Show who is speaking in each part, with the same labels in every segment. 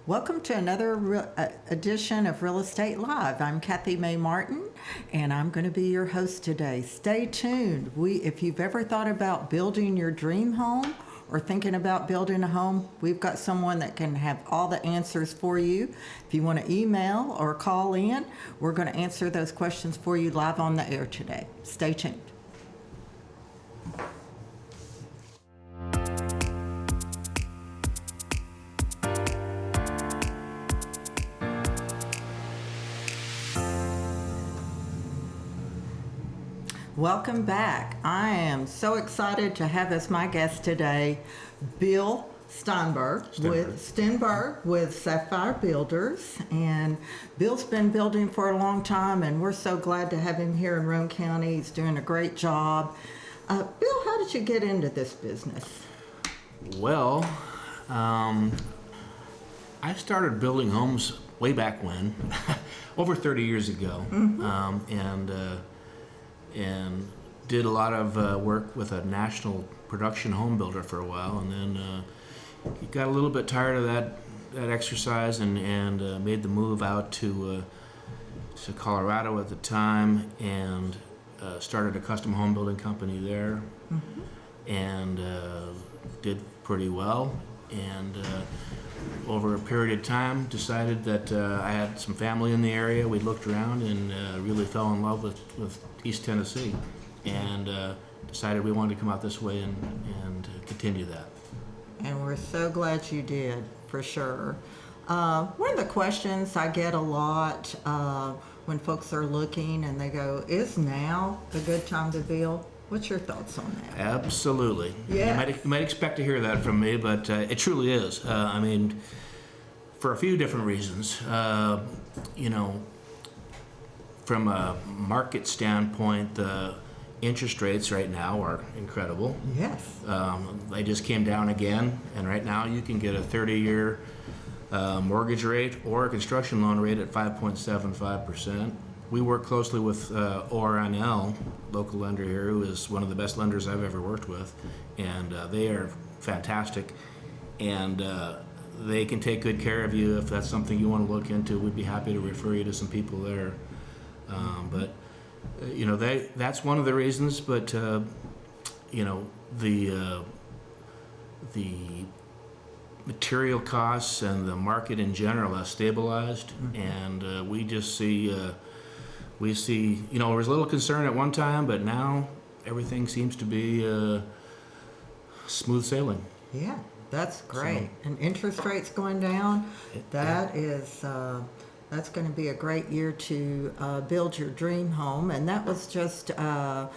Speaker 1: Welcome to another edition of Real Estate Live. I'm Kathy Mae Martin, and I'm going to be your host today. Stay tuned. If you've ever thought about building your dream home or thinking about building a home, we've got someone that can have all the answers for you. If you want to email or call in, we're going to answer those questions for you live on the air today. Stay tuned. Welcome back. I am so excited to have as my guest today Bill Stenberg with Sapphire Builders. And Bill's been building for a long time, and we're so glad to have him here in Roane County. He's doing a great job. Bill, how did you get into this business?
Speaker 2: Well, I started building homes way back when, over 30 years ago, and did a lot of work with a national production home builder for a while, and then got a little bit tired of that exercise and made the move out to Colorado at the time, and started a custom home building company there, and did pretty well, and over a period of time decided that I had some family in the area. We looked around and really fell in love with East Tennessee, and decided we wanted to come out this way and continue that.
Speaker 1: And we're so glad you did, for sure. One of the questions I get a lot when folks are looking and they go, is now a good time to build? What's your thoughts on that?
Speaker 2: Absolutely. Yeah. You might expect to hear that from me, but it truly is. I mean, for a few different reasons. From a market standpoint, the interest rates right now are incredible.
Speaker 1: Yes.
Speaker 2: They just came down again, and right now you can get a 30-year mortgage rate or a construction loan rate at 5.75%. We work closely with ORNL, local lender here, who is one of the best lenders I've ever worked with, and they are fantastic, and they can take good care of you. If that's something you want to look into, we'd be happy to refer you to some people there. But that's one of the reasons. But the material costs and the market in general has stabilized, and we just see. There was a little concern at one time, but now everything seems to be smooth sailing.
Speaker 1: Yeah, that's great. And interest rates going down, that's going to be a great year to build your dream home. And that was just a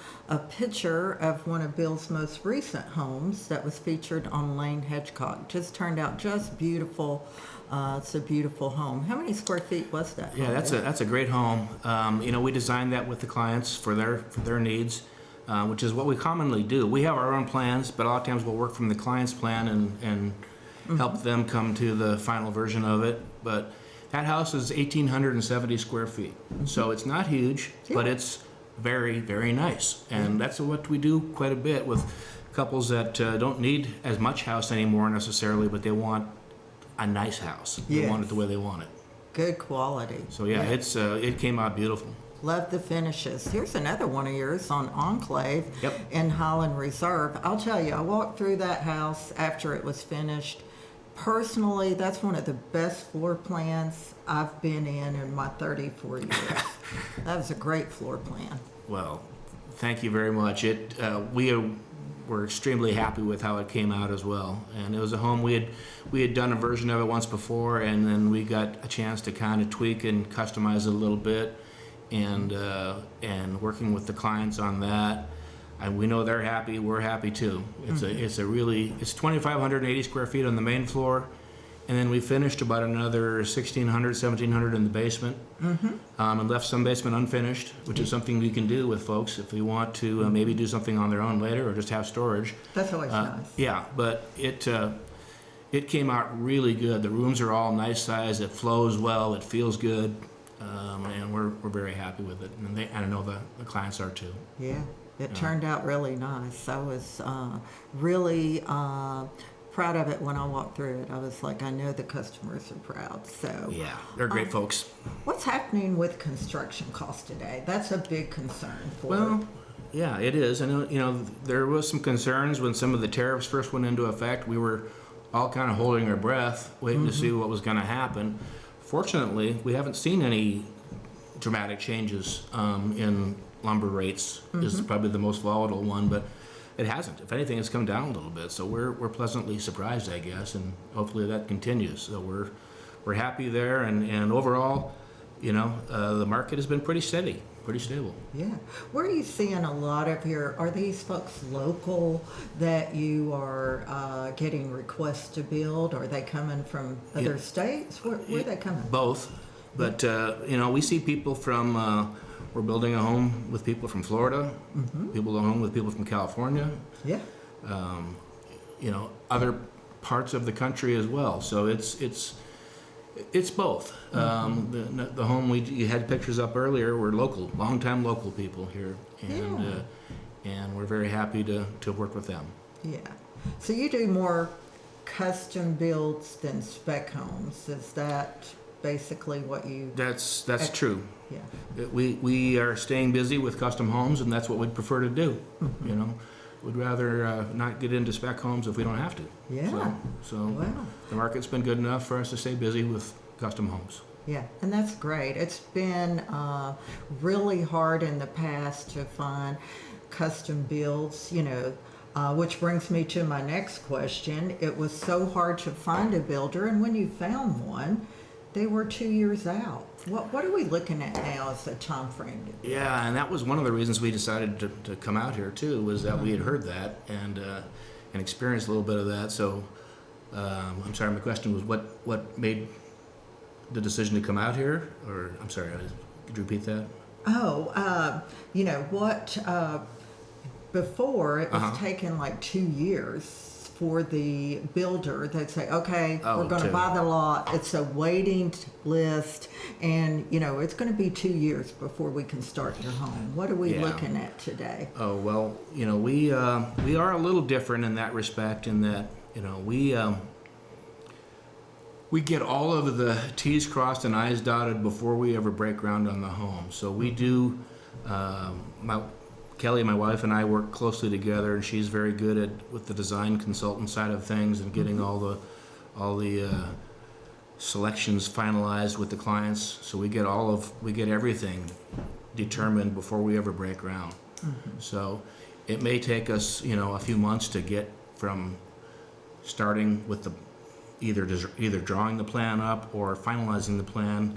Speaker 1: picture of one of Bill's most recent homes that was featured on Lane Hedgecock. Just turned out just beautiful. It's a beautiful home. How many square feet was that?
Speaker 2: Yeah, that's a great home. We designed that with the clients for their needs, which is what we commonly do. We have our own plans, but a lot of times we'll work from the client's plan and help them come to the final version of it. But that house is 1,870 square feet, so it's not huge, but it's very, very nice. And that's what we do quite a bit with couples that don't need as much house anymore necessarily, but they want a nice house. They want it the way they want it.
Speaker 1: Good quality.
Speaker 2: So it came out beautiful.
Speaker 1: Love the finishes. Here's another one of yours on Enclave in Highland Reserve. I'll tell you, I walked through that house after it was finished. Personally, that's one of the best floor plans I've been in my 34 years. That was a great floor plan.
Speaker 2: Well, thank you very much. We're extremely happy with how it came out as well. And it was a home we had done a version of it once before, and then we got a chance to kind of tweak and customize it a little bit, and working with the clients on that. And we know they're happy, we're happy too. It's 2,580 square feet on the main floor, and then we finished about another 1,600, 1,700 in the basement, and left some basement unfinished, which is something we can do with folks if we want to maybe do something on their own later or just have storage.
Speaker 1: That's always nice.
Speaker 2: Yeah, but it came out really good. The rooms are all nice size. It flows well. It feels good, and we're very happy with it. And I know the clients are too.
Speaker 1: Yeah. It turned out really nice. I was really proud of it when I walked through it. I was like, I know the customers are proud. So
Speaker 2: Yeah, they're great folks.
Speaker 1: what's happening with construction costs today? That's a big concern for.
Speaker 2: Well, yeah, it is. I know, there was some concerns when some of the tariffs first went into effect. We were all kind of holding our breath, waiting to see what was going to happen. Fortunately, we haven't seen any dramatic changes in lumber rates. Is probably the most volatile one, but it hasn't. If anything, it's come down a little bit. So we're pleasantly surprised, I guess, and hopefully that continues. So we're happy there, and overall, the market has been pretty steady. Pretty stable.
Speaker 1: Yeah. Where are you seeing a lot of are these folks local that you are getting requests to build? Are they coming from other states? Where are they coming?
Speaker 2: Both. But, we see people from, we're building a home with people from Florida, people at home with people from California,
Speaker 1: Yeah.
Speaker 2: Other parts of the country as well. So it's both. The home you had pictures up earlier were local, longtime local people here, and we're very happy to work with them.
Speaker 1: Yeah. So you do more custom builds than spec homes. Is that basically what you?
Speaker 2: That's true.
Speaker 1: Yeah.
Speaker 2: We are staying busy with custom homes, and that's what we'd prefer to do. We'd rather not get into spec homes if we don't have to.
Speaker 1: Yeah.
Speaker 2: So
Speaker 1: Wow.
Speaker 2: the market's been good enough for us to stay busy with custom homes.
Speaker 1: Yeah, and that's great. It's been really hard in the past to find custom builds, which brings me to my next question. It was so hard to find a builder, and when you found one, they were 2 years out. What are we looking at now as a time frame?
Speaker 2: Yeah, and that was one of the reasons we decided to come out here too, was that we had heard that and experienced a little bit of that. So I'm sorry, my question was what made the decision to come out here? Or I'm sorry, could you repeat that?
Speaker 1: Before it was taking like 2 years for the builder. They'd say, okay, we're going to buy the lot. It's a waiting list, and it's going to be 2 years before we can start your home. What are we looking at today?
Speaker 2: Oh, well, we are a little different in that respect, in that we get all of the T's crossed and I's dotted before we ever break ground on the home. So we do. Kelly, my wife, and I work closely together, and she's very good with the design consultant side of things and getting all the selections finalized with the clients. So we get everything determined before we ever break ground. So it may take us, a few months to get from starting with either drawing the plan up or finalizing the plan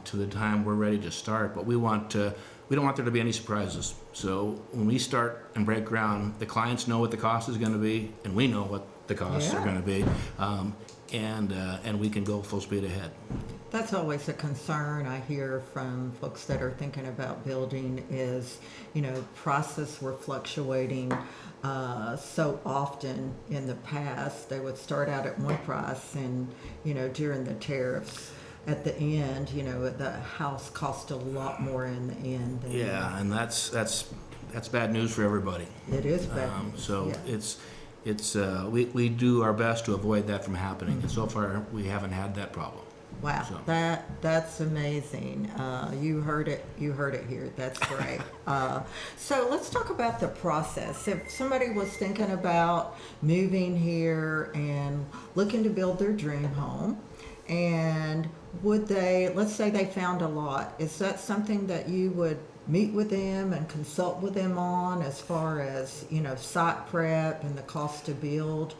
Speaker 2: to the time we're ready to start. But we don't want there to be any surprises. So when we start and break ground, the clients know what the cost is going to be, and we know what the costs are going to be, and we can go full speed ahead.
Speaker 1: That's always a concern I hear from folks that are thinking about building is, prices were fluctuating so often in the past. They would start out at one price, and, during the tariffs, at the end, the house cost a lot more in the end.
Speaker 2: And that's bad news for everybody.
Speaker 1: It is bad news.
Speaker 2: So we do our best to avoid that from happening, and so far we haven't had that problem.
Speaker 1: Wow, so. That's amazing. You heard it here. That's great. So let's talk about the process. If somebody was thinking about moving here and looking to build their dream home, and let's say they found a lot, is that something that you would meet with them and consult with them on as far as, site prep and the cost to build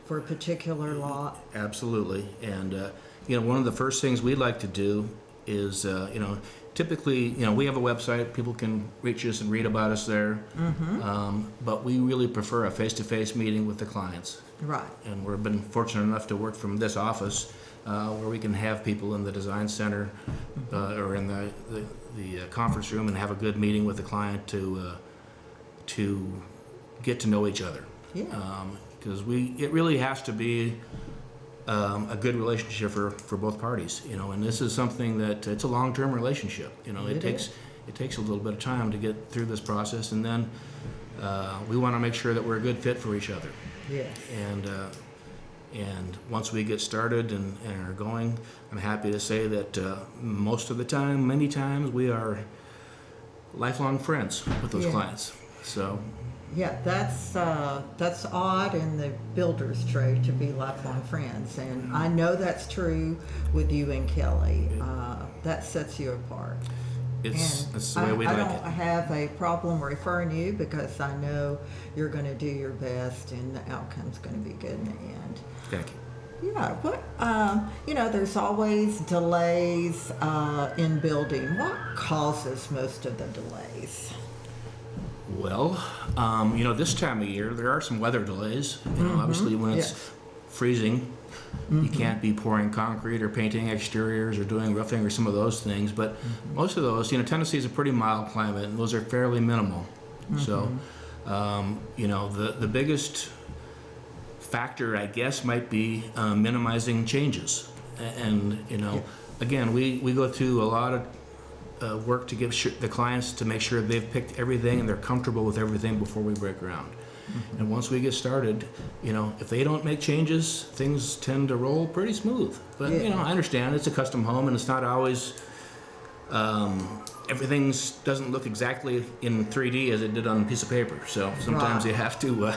Speaker 1: for a particular lot?
Speaker 2: Absolutely. And, one of the first things we'd like to do is, typically, we have a website. People can reach us and read about us there. But we really prefer a face-to-face meeting with the clients.
Speaker 1: Right.
Speaker 2: And we've been fortunate enough to work from this office where we can have people in the design center or in the conference room and have a good meeting with the client to get to know each other.
Speaker 1: Yeah.
Speaker 2: Because it really has to be a good relationship for both parties, and this is something that it's a long-term relationship. It takes a little bit of time to get through this process, and then we want to make sure that we're a good fit for each other.
Speaker 1: Yeah.
Speaker 2: And And once we get started and are going, I'm happy to say that most of the time, many times, we are lifelong friends with those clients. So,
Speaker 1: yeah, that's odd in the builder's trade to be lifelong friends, and I know that's true with you and Kelly. That sets you apart.
Speaker 2: That's the way we like it.
Speaker 1: I don't have a problem referring you because I know you're going to do your best and the outcome's going to be good in the end.
Speaker 2: Thank you.
Speaker 1: Yeah, there's always delays in building. What causes most of the delays?
Speaker 2: Well, this time of year, there are some weather delays. Obviously when it's freezing, you can't be pouring concrete or painting exteriors or doing roofing or some of those things. But most of those, Tennessee is a pretty mild climate, and those are fairly minimal. So, the biggest factor, I guess, might be minimizing changes. And, again, we go through a lot of work to give the clients to make sure they've picked everything and they're comfortable with everything before we break ground. And once we get started, if they don't make changes, things tend to roll pretty smooth. But, I understand it's a custom home and it's not always, everything doesn't look exactly in 3D as it did on a piece of paper. So sometimes you have to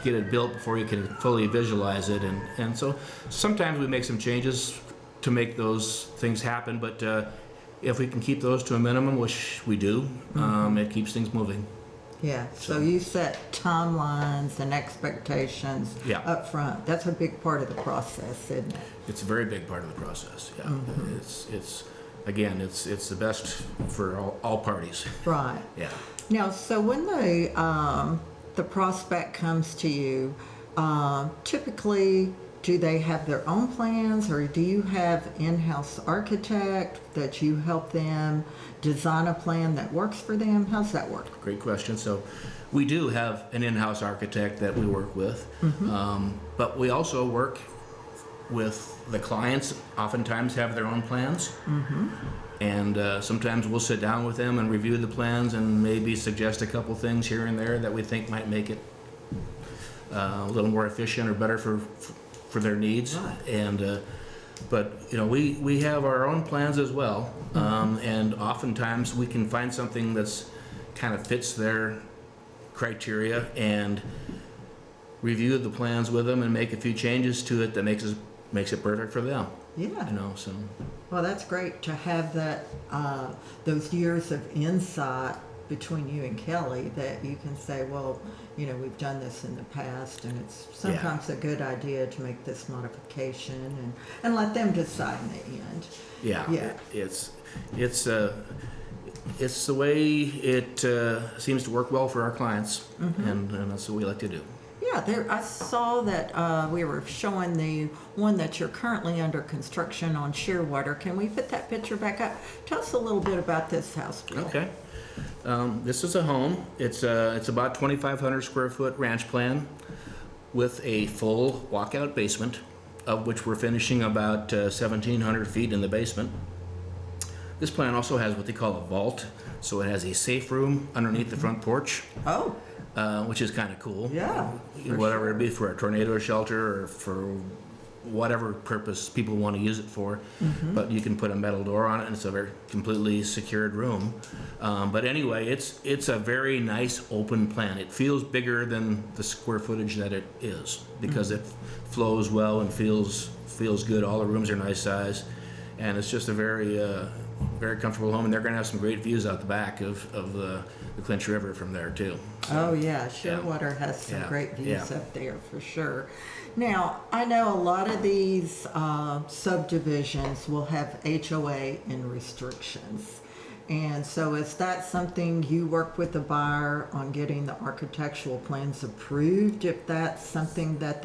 Speaker 2: get it built before you can fully visualize it. And so sometimes we make some changes to make those things happen. But if we can keep those to a minimum, which we do, it keeps things moving.
Speaker 1: Yeah, so you set timelines and expectations up front. That's a big part of the process, isn't it?
Speaker 2: It's a very big part of the process, yeah. It's the best for all parties.
Speaker 1: Right.
Speaker 2: Yeah.
Speaker 1: Now, so when the prospect comes to you, typically, do they have their own plans, or do you have in-house architect that you help them design a plan that works for them? How's that work?
Speaker 2: Great question. So we do have an in-house architect that we work with, but we also work with the clients. Oftentimes have their own plans, and sometimes we'll sit down with them and review the plans and maybe suggest a couple things here and there that we think might make it a little more efficient or better for their needs.
Speaker 1: Right.
Speaker 2: And but we have our own plans as well, and oftentimes we can find something that's kind of fits their criteria and review the plans with them and make a few changes to it that makes it perfect for them.
Speaker 1: Yeah.
Speaker 2: So.
Speaker 1: Well, that's great to have that those years of insight between you and Kelly that you can say, well, we've done this in the past, and it's sometimes a good idea to make this modification and let them decide in the end.
Speaker 2: Yeah. It's the way it seems to work well for our clients, and that's what we like to do.
Speaker 1: Yeah, I saw that we were showing the one that you're currently under construction on Shearwater. Can we put that picture back up? Tell us a little bit about this house, Bill.
Speaker 2: Okay. This is a home. It's about 2,500 square foot ranch plan with a full walkout basement, of which we're finishing about 1,700 feet in the basement. This plan also has what they call a vault, so it has a safe room underneath the front porch.
Speaker 1: Oh.
Speaker 2: Which is kind of cool.
Speaker 1: Yeah.
Speaker 2: Whatever it be, for a tornado shelter or for whatever purpose people want to use it for. But you can put a metal door on it, and it's a very completely secured room. But anyway, it's a very nice open plan. It feels bigger than the square footage that it is because it flows well and feels good. All the rooms are nice size, and it's just a very comfortable home. And they're going to have some great views out the back of the Clinch River from there too. So,
Speaker 1: oh yeah, Shearwater has some great views up there for sure. Now, I know a lot of these subdivisions will have HOA and restrictions. And so is that something you work with the buyer on getting the architectural plans approved, if that's something that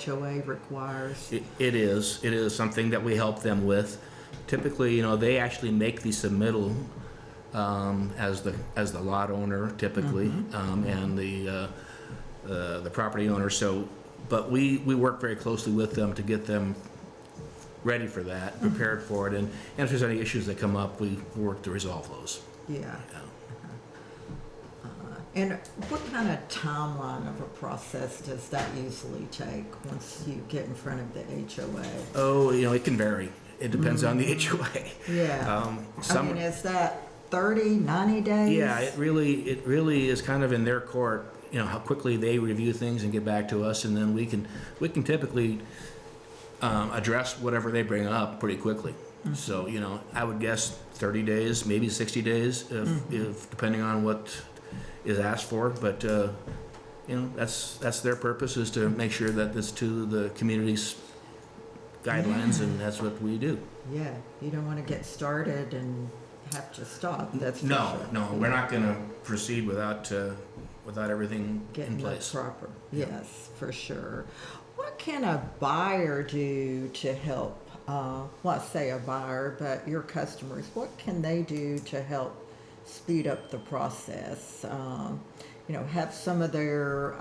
Speaker 1: HOA requires?
Speaker 2: It is something that we help them with. Typically, they actually make the submittal as the lot owner typically, and the property owner. So, but we work very closely with them to get them ready for that, prepared for it, and if there's any issues that come up, we work to resolve those.
Speaker 1: Yeah. And what kind of timeline of a process does that usually take once you get in front of the HOA?
Speaker 2: Oh, it can vary. It depends on the HOA.
Speaker 1: Yeah. I mean, is that 30, 90 days?
Speaker 2: Yeah, it really is kind of in their court. How quickly they review things and get back to us, and then we can typically address whatever they bring up pretty quickly. So I would guess 30 days, maybe 60 days, if depending on what is asked for. But that's their purpose, is to make sure that it's to the community's guidelines, and that's what we do.
Speaker 1: Yeah, you don't want to get started and have to stop. That's for
Speaker 2: No,
Speaker 1: sure.
Speaker 2: no, we're not going to proceed without everything
Speaker 1: Getting
Speaker 2: in
Speaker 1: it
Speaker 2: place.
Speaker 1: proper. Yes, for sure. What can a buyer do to help? Well, I say a buyer, but your customers. What can they do to help speed up the process? Have some of their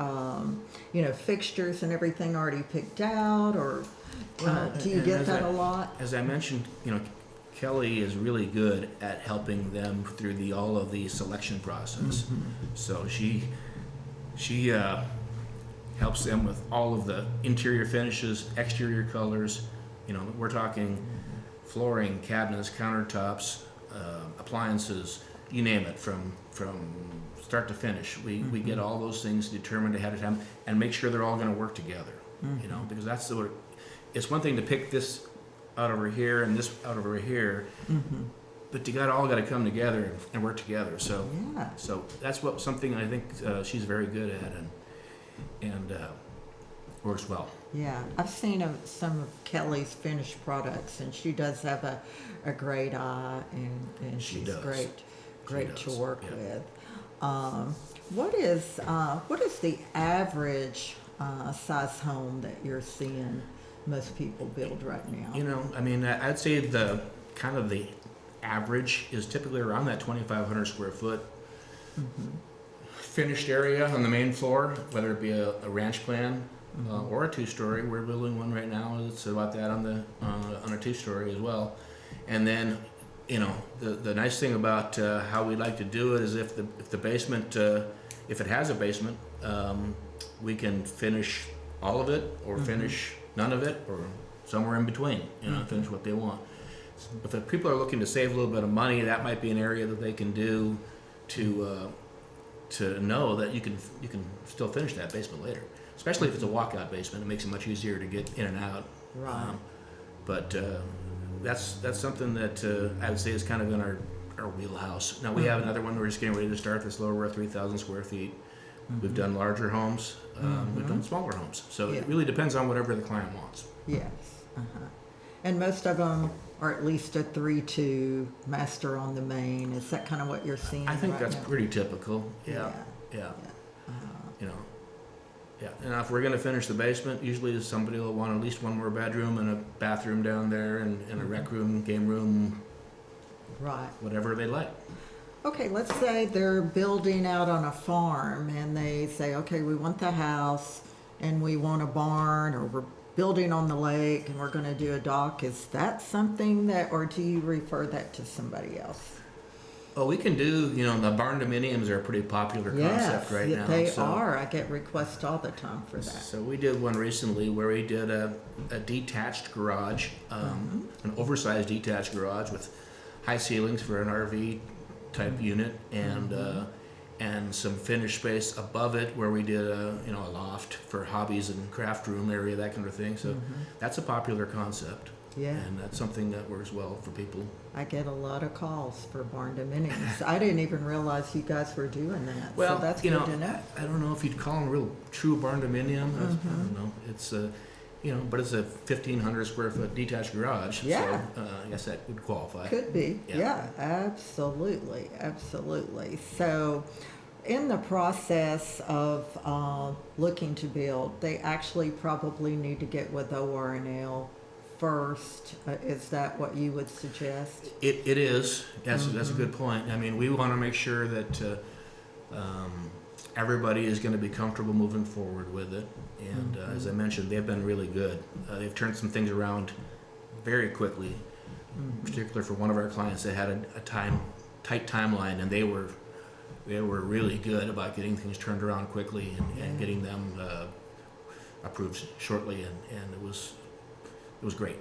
Speaker 1: fixtures and everything already picked out, or do you get that a lot?
Speaker 2: As I mentioned, Kelly is really good at helping them through all of the selection process. So she helps them with all of the interior finishes, exterior colors. We're talking flooring, cabinets, countertops, appliances, you name it, from start to finish. We get all those things determined ahead of time and make sure they're all going to work together. Because that's it's one thing to pick this out over here and this out over here, but you all got to come together and work together. So
Speaker 1: Yeah.
Speaker 2: so that's something I think she's very good at, and works well.
Speaker 1: Yeah, I've seen some of Kelly's finished products, and she does have a great eye, and
Speaker 2: She
Speaker 1: she's
Speaker 2: does.
Speaker 1: great to
Speaker 2: does,
Speaker 1: work
Speaker 2: yeah.
Speaker 1: with. What is the average size home that you're seeing most people build right now?
Speaker 2: I'd say the average is typically around that 2,500 square foot finished area on the main floor, whether it be a ranch plan or a two-story. We're building one right now that's about that on a two-story as well. And then, the nice thing about how we like to do it is if the basement, if it has a basement, we can finish all of it or finish none of it, or somewhere in between, finish what they want. If the people are looking to save a little bit of money, that might be an area that they can do to know that you can still finish that basement later. Especially if it's a walkout basement, it makes it much easier to get in and out.
Speaker 1: Right.
Speaker 2: But that's something that I would say is kind of in our wheelhouse. Now we have another one we're just getting ready to start that's lower, 3,000 square feet. We've done larger homes. We've done smaller homes. So
Speaker 1: Yeah.
Speaker 2: it really depends on whatever the client wants.
Speaker 1: Yes. And most of them are at least a 3-2 master on the main. Is that kind of what you're seeing?
Speaker 2: I think
Speaker 1: right
Speaker 2: that's
Speaker 1: now?
Speaker 2: pretty typical. Yeah. Yeah. And if we're going to finish the basement, usually somebody will want at least one more bedroom and a bathroom down there, and a rec room, game room,
Speaker 1: Right.
Speaker 2: whatever they like.
Speaker 1: Okay, let's say they're building out on a farm and they say, okay, we want the house and we want a barn, or we're building on the lake and we're going to do a dock. Is that something or do you refer that to somebody else?
Speaker 2: Well, we can do, the barn dominiums are a pretty popular concept right now.
Speaker 1: They are. I get requests all the time for that.
Speaker 2: So we did one recently where we did a detached garage, an oversized detached garage with high ceilings for an RV type unit, and some finished space above it where we did a loft for hobbies and craft room area, that kind of thing. So that's a popular concept.
Speaker 1: Yeah.
Speaker 2: And that's something that works well for people.
Speaker 1: I get a lot of calls for barn dominiums. I didn't even realize you guys were doing that.
Speaker 2: Well,
Speaker 1: so that's good to know.
Speaker 2: I don't know if you'd call them real true barn dominium. I don't know. It's but it's a 1,500 square foot detached garage.
Speaker 1: Yeah.
Speaker 2: So I guess that would qualify.
Speaker 1: Could be.
Speaker 2: Yeah.
Speaker 1: Yeah, absolutely. So in the process of looking to build, they actually probably need to get with ORNL first. Is that what you would suggest?
Speaker 2: It is. That's a good point. I mean, we want to make sure that everybody is going to be comfortable moving forward with it. And as I mentioned, they've been really good. They've turned some things around very quickly, particularly for one of our clients that had a tight timeline, and they were they were really good about getting things turned around quickly and getting them approved shortly, and it was great.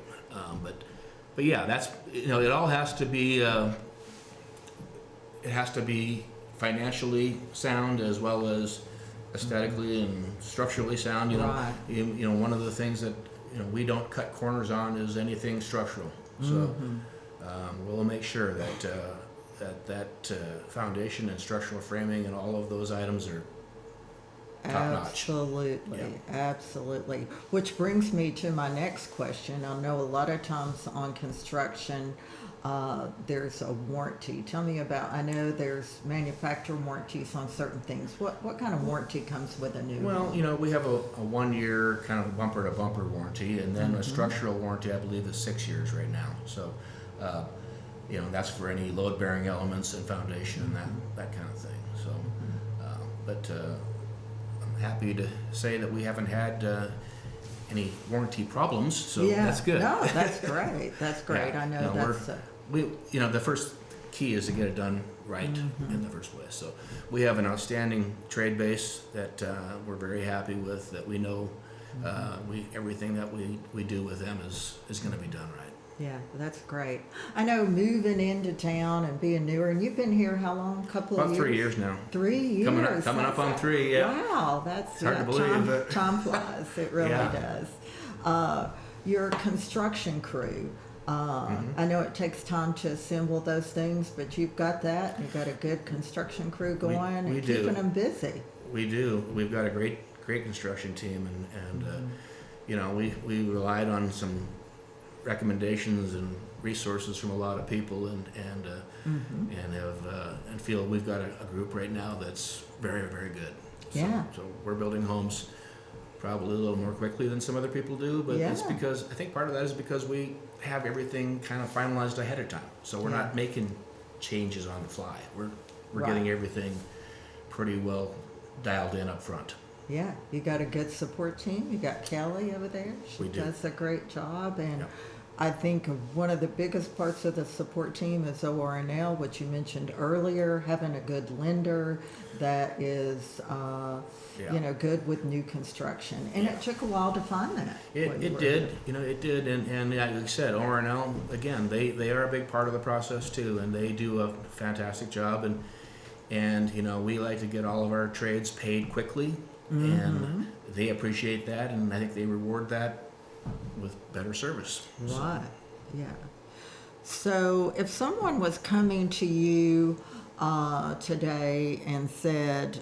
Speaker 2: But yeah, that's, you know, it all has to be financially sound as well as aesthetically and structurally sound. You know,
Speaker 1: Right.
Speaker 2: you know, one of the things that, you know, we don't cut corners on is anything structural. So we'll make sure that foundation and structural framing and all of those items are top notch.
Speaker 1: Absolutely,
Speaker 2: Yeah.
Speaker 1: absolutely. Which brings me to my next question. I know a lot of times on construction, there's a warranty. Tell me about, I know there's manufacturer warranties on certain things. What kind of warranty comes with a new
Speaker 2: Well,
Speaker 1: home?
Speaker 2: you know, we have a 1 year kind of bumper to bumper warranty, and then a structural warranty, I believe, is 6 years right now. So, you know, that's for any load bearing elements and foundation and that kind of thing. So, but I'm happy to say that we haven't had any warranty problems, so
Speaker 1: Yeah,
Speaker 2: that's good.
Speaker 1: no, that's great. That's great.
Speaker 2: Yeah,
Speaker 1: I know
Speaker 2: no,
Speaker 1: that's
Speaker 2: you know, the first key is to get it done right in the first place. So we have an outstanding trade base that we're very happy with, that we know everything that we do with them is going to be done right.
Speaker 1: yeah, that's great. I know moving into town and being newer, and you've been here how long? Couple of
Speaker 2: About
Speaker 1: years?
Speaker 2: 3 years now.
Speaker 1: 3 years.
Speaker 2: Coming up on 3, yeah.
Speaker 1: Wow, that's
Speaker 2: It's hard to believe, but
Speaker 1: time flies. It really
Speaker 2: Yeah.
Speaker 1: does. Your construction crew. I know it takes time to assemble those things, but you've got that. You've got a good construction crew going
Speaker 2: we
Speaker 1: and
Speaker 2: do.
Speaker 1: keeping them busy.
Speaker 2: We do. We've got a great construction team, and you know, we relied on some recommendations and resources from a lot of people, and feel we've got a group right now that's very, very good.
Speaker 1: Yeah.
Speaker 2: So we're building homes probably a little more quickly than some other people do, but it's
Speaker 1: Yeah.
Speaker 2: because, I think part of that is because we have everything kind of finalized ahead of time. So we're
Speaker 1: Yeah.
Speaker 2: not making changes on the fly. We're
Speaker 1: Right.
Speaker 2: getting everything pretty well dialed in up front.
Speaker 1: Yeah, you got a good support team. You got Kelly over there. She
Speaker 2: We do.
Speaker 1: does a great job, and
Speaker 2: Yep.
Speaker 1: I think one of the biggest parts of the support team is ORNL, which you mentioned earlier, having a good lender that is,
Speaker 2: Yeah.
Speaker 1: you know, good with new construction. And
Speaker 2: Yeah.
Speaker 1: it took a while to find that. when you
Speaker 2: It
Speaker 1: were
Speaker 2: did,
Speaker 1: here.
Speaker 2: you know, it did, and like you said, R&L, again, they are a big part of the process too, and they do a fantastic job, and you know, we like to get all of our trades paid quickly, and they appreciate that, and I think they reward that with better service. So,
Speaker 1: Right, yeah. So if someone was coming to you today and said,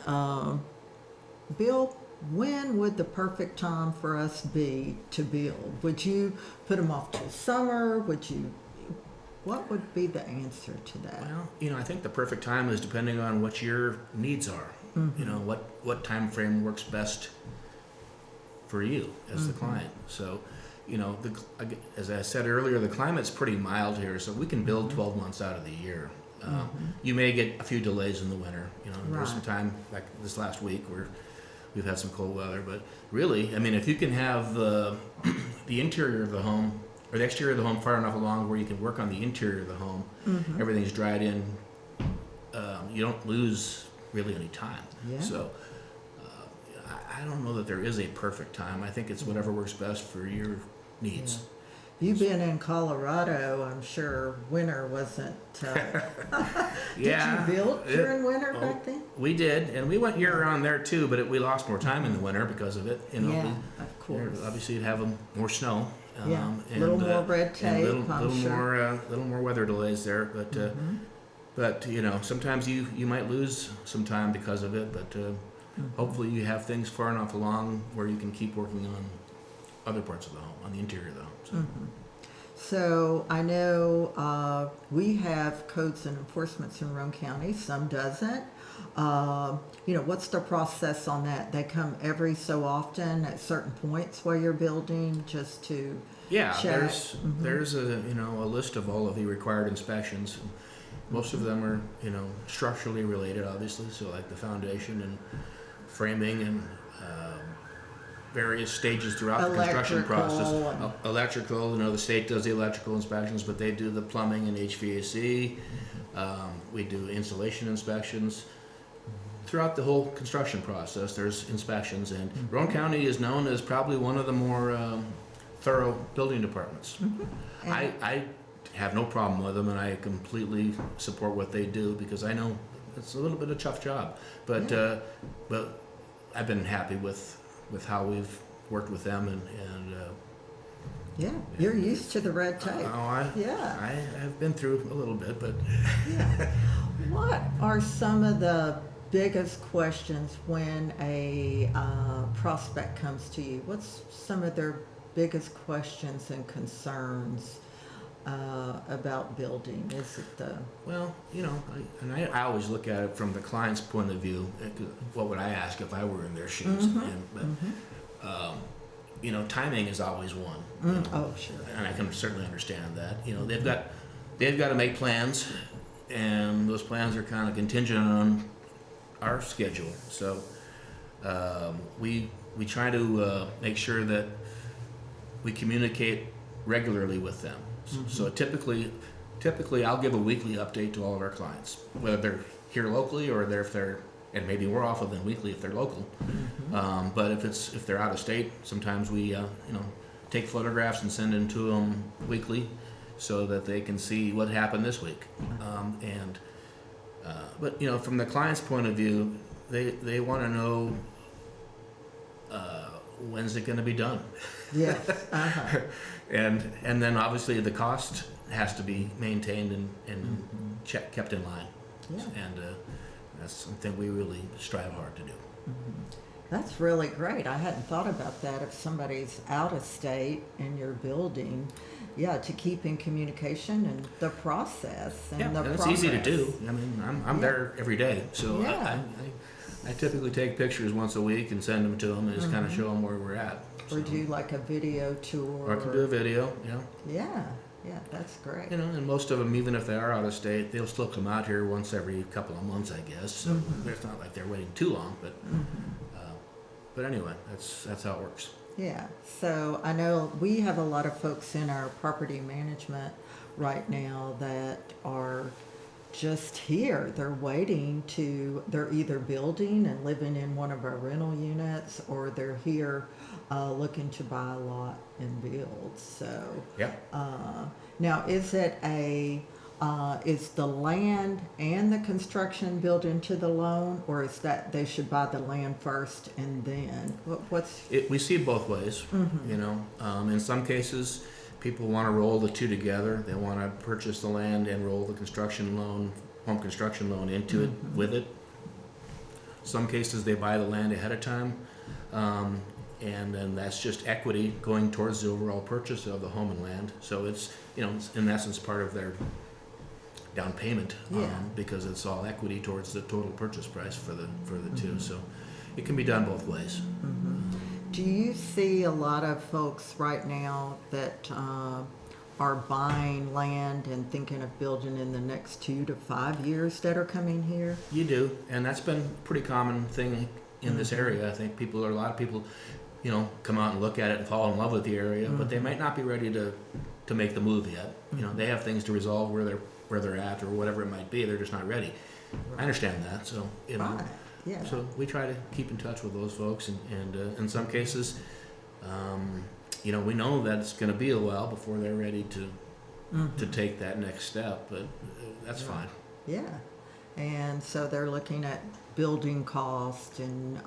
Speaker 1: Bill, when would the perfect time for us be to build? Would you put them off till summer? What would be the answer to that?
Speaker 2: well, you know, I think the perfect time is depending on what your needs are. You know, what time frame works best for you as the client. So, you know, as I said earlier, the climate's pretty mild here, so we can build 12 months out of the year. You may get a few delays in the winter. You know, there's some
Speaker 1: Right.
Speaker 2: time, like this last week, where we've had some cold weather. But really, I mean, if you can have the interior of the home or the exterior of the home far enough along where you can work on the interior of the home, everything's dried in, you don't lose really any time.
Speaker 1: Yeah.
Speaker 2: So I don't know that there is a perfect time. I think it's whatever works best for your needs.
Speaker 1: You've been in Colorado, I'm sure winter wasn't.
Speaker 2: Yeah.
Speaker 1: Did you build during winter
Speaker 2: Oh,
Speaker 1: back then?
Speaker 2: We did, and we went year round there too, but we lost more time in the winter because of it. You know,
Speaker 1: Yeah, of course.
Speaker 2: obviously, you'd have more snow.
Speaker 1: Yeah, little more red tape,
Speaker 2: and
Speaker 1: I'm sure.
Speaker 2: little more weather delays there. But you know, sometimes you might lose some time because of it. But hopefully, you have things far enough along where you can keep working on other parts of the home, on the interior of the home. So.
Speaker 1: So I know we have codes and enforcements in Roane County, some doesn't. You know, what's the process on that? They come every so often at certain points while you're building just to
Speaker 2: Yeah,
Speaker 1: check.
Speaker 2: there's a a list of all of the required inspections. Most of them are structurally related, obviously, so like the foundation and framing and various stages throughout the construction process. Electrical, the state does the electrical inspections, but they do the plumbing and HVAC. We do insulation inspections. throughout the whole construction process, there's inspections, and Roane County is known as probably one of the more thorough building departments. I have no problem with them, and I completely support what they do because I know it's a little bit of a tough job, but I've been happy with how we've worked with them, and
Speaker 1: Yeah, you're used to the red tape.
Speaker 2: I have been through a little bit, but
Speaker 1: Yeah. What are some of the biggest questions when a prospect comes to you? What's some of their biggest questions and concerns about building? Is it the
Speaker 2: well, I always look at it from the client's point of view. What would I ask if I were in their shoes? Timing is always one.
Speaker 1: Oh, sure.
Speaker 2: And I can certainly understand that. They've got to make plans, and those plans are kind of contingent on our schedule. So we try to make sure that we communicate regularly with them. So typically I'll give a weekly update to all of our clients, whether they're here locally or and maybe more often than weekly if they're local. But if they're out of state, sometimes we take photographs and send them to them weekly, so that they can see what happened this week. But from the client's point of view, they want to know when's it going to be done.
Speaker 1: Yes.
Speaker 2: And then obviously the cost has to be maintained and kept in line.
Speaker 1: Yeah.
Speaker 2: And that's something we really strive hard to do.
Speaker 1: That's really great. I hadn't thought about that. If somebody's out of state and you're building, to keep in communication and the process and
Speaker 2: it's easy to do. I mean, I'm there every day, so I typically take pictures once a week and send them to them and just kind of show them where we're at.
Speaker 1: Or do like a video tour.
Speaker 2: Or I can do a video,
Speaker 1: Yeah, that's great.
Speaker 2: And most of them, even if they are out of state, they'll still come out here once every couple of months, I guess. So it's not like they're waiting too long, but anyway, that's how it works.
Speaker 1: Yeah, so I know we have a lot of folks in our property management right now that are just here. They're they're either building and living in one of our rental units, or they're here looking to buy a lot and build. So now is it is the land and the construction built into the loan, or is that they should buy the land first and then
Speaker 2: we see it both ways. In some cases people want to roll the two together. They want to purchase the land and roll the home construction loan into it with it. Some cases they buy the land ahead of time, and then that's just equity going towards the overall purchase of the home and land. So it's it's in essence part of their down payment, because it's all equity towards the total purchase price for the two. So it can be done both ways.
Speaker 1: Do you see a lot of folks right now that are buying land and thinking of building in the next 2 to 5 years that are coming here?
Speaker 2: You do, and that's been a pretty common thing in this area. I think a lot of people, come out and look at it and fall in love with the area, but they might not be ready to make the move yet. They have things to resolve where they're at or whatever it might be. They're just not ready. I understand that, so so we try to keep in touch with those folks, and in some cases, we know that it's going to be a while before they're ready to take that next step, but that's fine.
Speaker 1: Yeah, and so they're looking at building cost, and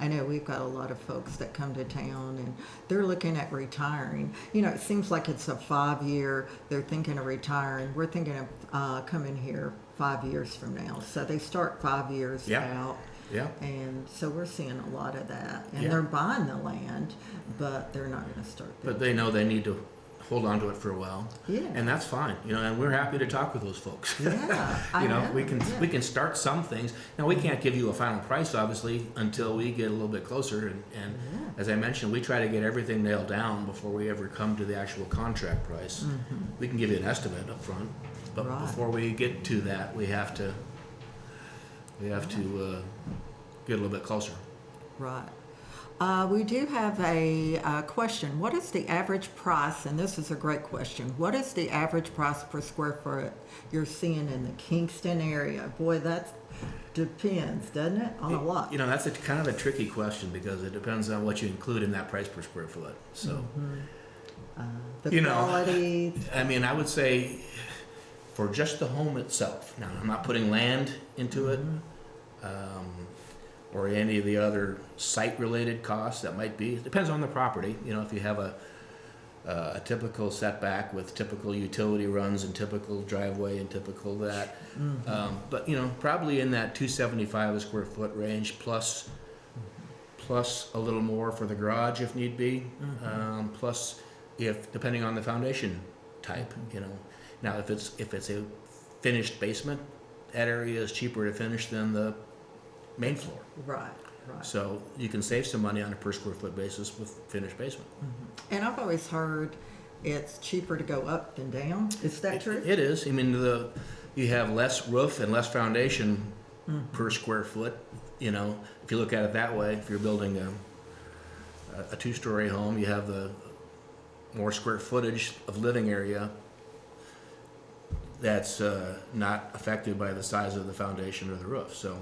Speaker 1: I know we've got a lot of folks that come to town and they're looking at retiring. It seems like it's a 5-year, they're thinking of retiring. We're thinking of coming here 5 years from now. So they start 5 years out.
Speaker 2: Yeah.
Speaker 1: And so we're seeing a lot of that. And they're buying the land, but they're not going to start there.
Speaker 2: But they know they need to hold on to it for a while.
Speaker 1: Yeah.
Speaker 2: And that's fine. And we're happy to talk with those folks.
Speaker 1: Yeah. I know.
Speaker 2: We can start some things. Now we can't give you a final price obviously until we get a little bit closer, and as I mentioned, we try to get everything nailed down before we ever come to the actual contract price. We can give you an estimate up front, but before we get to that, we have to get a little bit closer.
Speaker 1: Right. We do have a question. What is the average price, and this is a great question, what is the average price per square foot you're seeing in the Kingston area? Boy, that depends, doesn't it, on a lot.
Speaker 2: You know, that's a kind of a tricky question because it depends on what you include in that price per square foot. So,
Speaker 1: The quality.
Speaker 2: I mean, I would say for just the home itself. Now, I'm not putting land into it, or any of the other site-related costs that might be. It depends on the property. You know, if you have a typical setback with typical utility runs and typical driveway and typical that. But, you know, probably in that 275 a square foot range plus a little more for the garage if need be. Plus, if depending on the foundation type, you know. Now, if it's a finished basement, that area is cheaper to finish than the main floor.
Speaker 1: Right.
Speaker 2: So you can save some money on a per square foot basis with finished basement.
Speaker 1: And I've always heard it's cheaper to go up than down. Is that true?
Speaker 2: It is. I mean, you have less roof and less foundation per square foot. You know, if you look at it that way, if you're building a two-story home, you have the more square footage of living area that's not affected by the size of the foundation or the roof. So.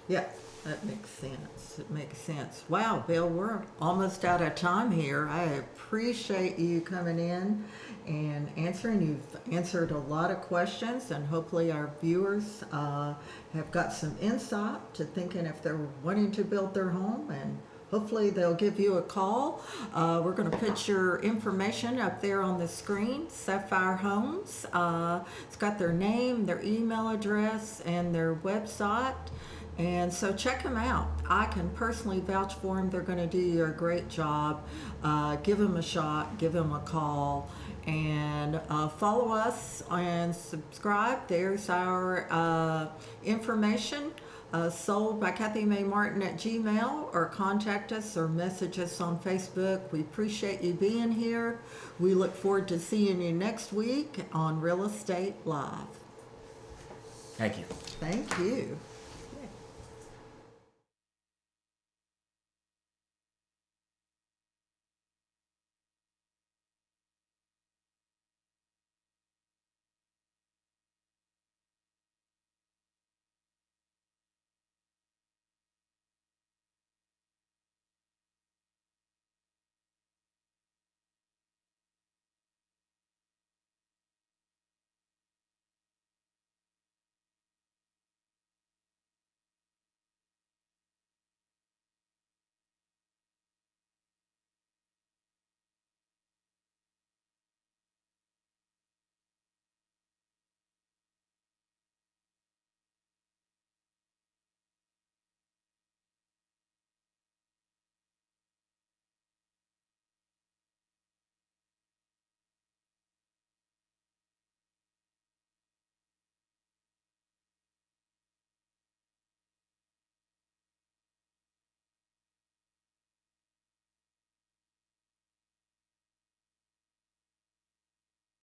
Speaker 1: Yeah, that makes sense. It makes sense. Wow, Bill, we're almost out of time here. I appreciate you coming in and answering. You've answered a lot of questions, and hopefully our viewers have got some insight to thinking if they're wanting to build their home, and hopefully they'll give you a call. We're going to put your information up there on the screen, Sapphire Homes. It's got their name, their email address, and their website. And so check them out. I can personally vouch for them. They're going to do you a great job. Give them a shot. Give them a call. And follow us and subscribe. There's our information. Sold by Kathy May Martin at Gmail, or contact us or message us on Facebook. We appreciate you being here. We look forward to seeing you next week on Real Estate Live.
Speaker 2: Thank you.
Speaker 1: Thank you.